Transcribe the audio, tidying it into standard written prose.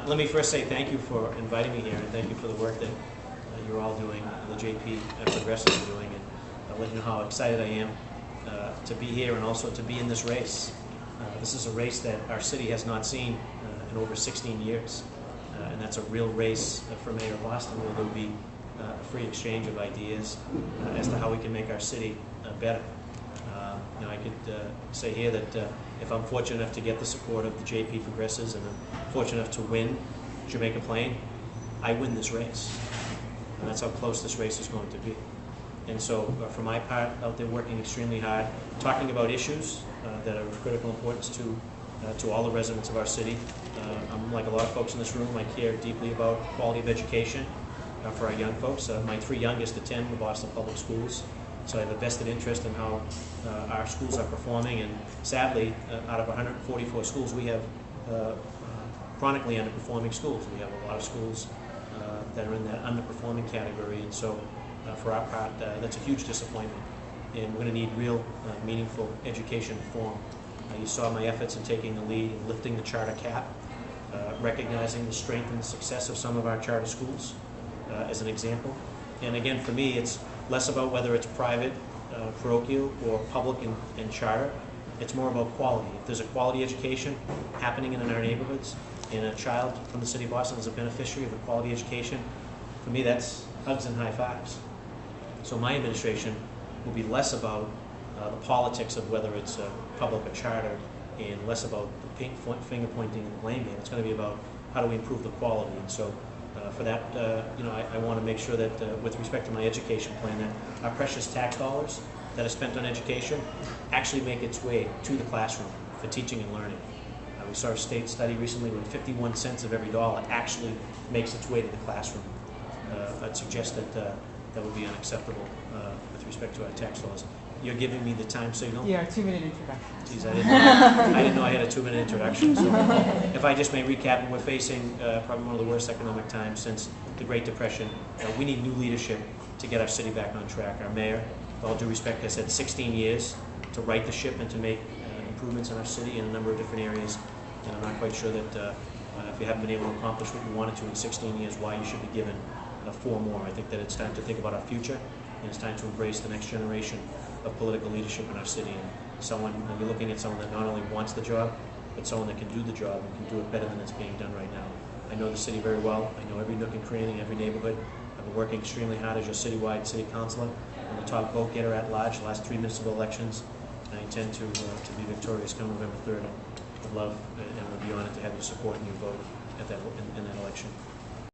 Let me first say thank you for inviting me here, and thank you for the work that you're all doing, the JP Progressives are doing, and I'll let you know how excited I am to be here and also to be in this race. This is a race that our city has not seen in over 16 years, and that's a real race for Mayor of Boston, where there will be a free exchange of ideas as to how we can make our city better. I could say here that if I'm fortunate enough to get the support of the JP Progressives and I'm fortunate enough to win Jamaica Plain, I win this race. And that's how close this race is going to be. And so for my part, out there working extremely hard, talking about issues that are of critical importance to all the residents of our city. I'm like a lot of folks in this room, I care deeply about quality of education for our young folks. My three youngest attend the Boston Public Schools. So I have a vested interest in how our schools are performing, and sadly, out of 144 schools, we have chronically underperforming schools. We have a lot of schools that are in that underperforming category, and so for our part, that's a huge disappointment. And we're going to need real, meaningful education reform. You saw my efforts in taking the lead and lifting the charter cap, recognizing the strength and the success of some of our charter schools as an example. And again, for me, it's less about whether it's private, parochial, or public and charter. It's more about quality. If there's a quality education happening in our neighborhoods, and a child from the city of Boston is a beneficiary of a quality education, for me that's hugs and high fives. So my administration will be less about the politics of whether it's public or charter, and less about the finger pointing and the blame game. It's going to be about how do we improve the quality. And so for that, I want to make sure that with respect to my education plan, that our precious tax dollars that are spent on education actually make its way to the classroom for teaching and learning. We saw a state study recently where 51 cents of every dollar actually makes its way to the classroom. I'd suggest that that would be unacceptable with respect to our tax dollars. You're giving me the time signal? Yeah, 2-minute introduction. Geez, I didn't know I had a 2-minute introduction. So if I just may recap, we're facing probably one of the worst economic times since the Great Depression. We need new leadership to get our city back on track. Our mayor, with all due respect, has had 16 years to right the ship and to make improvements in our city in a number of different areas. And I'm not quite sure that if you haven't been able to accomplish what you wanted to in 16 years, why you should be given 4 more. I think that it's time to think about our future, and it's time to embrace the next generation of political leadership in our city. And you're looking at someone that not only wants the job, but someone that can do the job and can do it better than it's being done right now. I know the city very well. I know every nook and cranny, every neighborhood. I've been working extremely hard as your citywide city councilor. I'm the top vote getter at large the last 3 municipal elections. And I intend to be victorious come November 3rd. I'd love and would be honored to have your support and your vote at in that election.